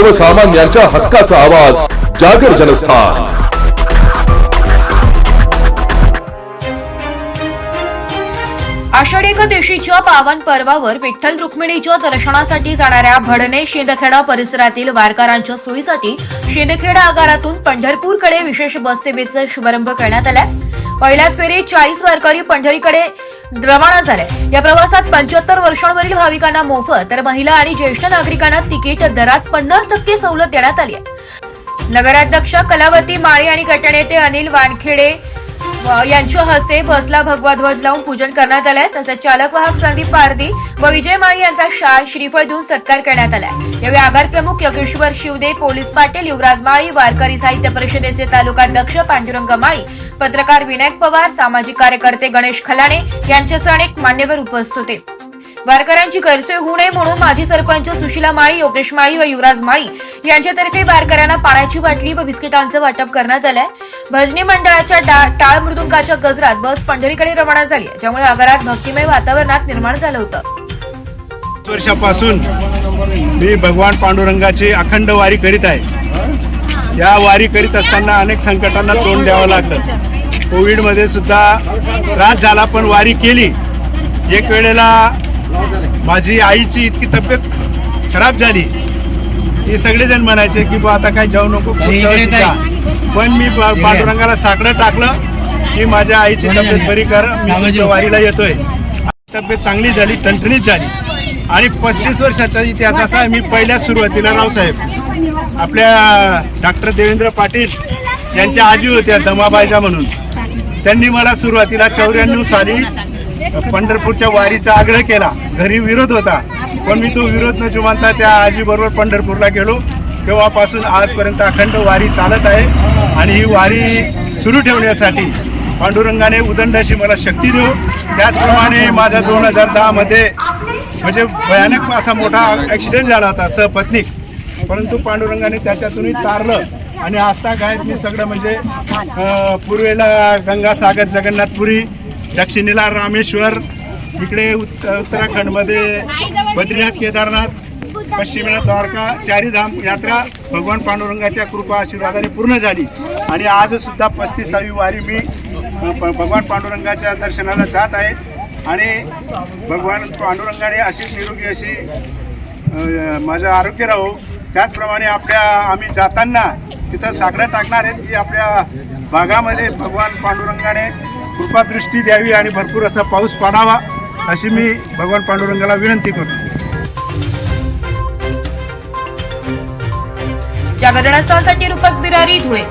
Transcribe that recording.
सर्वसामान्यांच्या हक्काचा आवाज जागर जनस्थान। आषाढी एकादशीच्या पावन पर्वावर विठ्ठल रुक्मिणीच्या दर्शनासाठी जाणाऱ्या भडणे शिंदखेडा परिसरातील वारकऱ्यांच्या सोयीसाठी शिंदखेडा आगारातून पंढरपूरकडे विशेष बस सेवेचा शुभारंभ करण्यात आलाय। पहिल्याच फेरीत 40 वारकरी पंढरीकडे रवाना झाले। या प्रवासात 75 वर्षांवरील भाविकांना मोफत तर महिला आणि ज्येष्ठ नागरिकांना तिकीट दरात 50% सवलत देण्यात आली आहे। नगराध्यक्ष कलावती माळी आणि गटनेते अनिल वानखेडे यांच्या हस्ते बसला भगवा ध्वज लावून पूजन करण्यात आले। तसेच चालक वाहक संदीप पारदी व विजय माळी यांचा शाल श्रीफळ देऊन सत्कार करण्यात आला। यावेळी आगार प्रमुख योगेश्वर शिवदे, पोलीस पाटील युवराज माळी, वारकरी साहित्य परिषदेचे तालुकाध्यक्ष पांडुरंग माळी, पत्रकार विनायक पवार, सामाजिक कार्यकर्ते गणेश खलाणे यांच्यासह अनेक मान्यवर उपस्थित होते। वारकऱ्यांची गैरसोय होऊ नये म्हणून माजी सरपंच सुशीला माळी, योगेश माळी व युवराज माळी यांच्यातर्फे वारकऱ्यांना पाण्याची बाटली व बिस्किटांचं वाटप करण्यात आलंय। भजनी मंडळाच्या टाळ मृदुंगाच्या गजरात बस पंढरीकडे रवाना झाली, ज्यामुळे आगारात भक्तिमय वातावरणात निर्माण झालं होतं। वर्षापासून मी भगवान पांडुरंगाची अखंड वारी करीत आहे। या वारी करीत असताना अनेक संकटांना तोंड द्यावं लागलं। कोविडमध्ये सुद्धा त्रास झाला, पण वारी केली। एक वेळेला माझी आईची इतकी तब्येत खराब झाली की सगळेजण म्हणायचे की बा आता काय जाऊ नको, पण मी पांडुरंगाला साकडं टाकलं की माझ्या आईची तब्येत बरी कर, मी वारीला येतोय। तब्येत चांगली झाली, टणटणीत झाली आणि 35 वर्षाचा इतिहास असा आहे। मी पहिल्या सुरुवातीला रावसाहेब आपल्या डॉक्टर देवेंद्र पाटील यांच्या आजी होत्या दमाबाईजा म्हणून, त्यांनी मला सुरुवातीला 94 साली पंढरपूरच्या वारीचा आग्रह केला। घरी विरोध होता, पण मी तो विरोध न जुमानता त्या आजीबरोबर पंढरपूरला गेलो। तेव्हापासून आजपर्यंत अखंड वारी चालत आहे आणि ही वारी सुरू ठेवण्यासाठी पांडुरंगाने उदंड अशी मला शक्ती देऊ। त्याचप्रमाणे माझा 2010 मध्ये म्हणजे भयानक असा मोठा ॲक्सिडेंट झाला होता सहपत्नीक, परंतु पांडुरंगाने त्याच्यातूनही तारलं आणि आस्था गायत मी सगळं म्हणजे पूर्वेला गंगासागर जगन्नाथपुरी, दक्षिणेला रामेश्वर, इकडे उत्तराखंडमध्ये बद्रीनाथ केदारनाथ, पश्चिमेला द्वारका, चारी धाम यात्रा भगवान पांडुरंगाच्या कृपा आशीर्वादाने पूर्ण झाली। आणि आज सुद्धा 35वी वारी मी भगवान पांडुरंगाच्या दर्शनाला जात आहे आणि भगवान पांडुरंगाने अशी निरोगी अशी माझं आरोग्य राहो। त्याचप्रमाणे आम्ही जाताना तिथं साकडं टाकणार आहेत की आपल्या भागामध्ये भगवान पांडुरंगाने कृपादृष्टी द्यावी आणि भरपूर असा पाऊस पडावा अशी मी भगवान पांडुरंगाला विनंती करतो। जागर जनस्थानसाठी रूपक बिरारी, धुळे।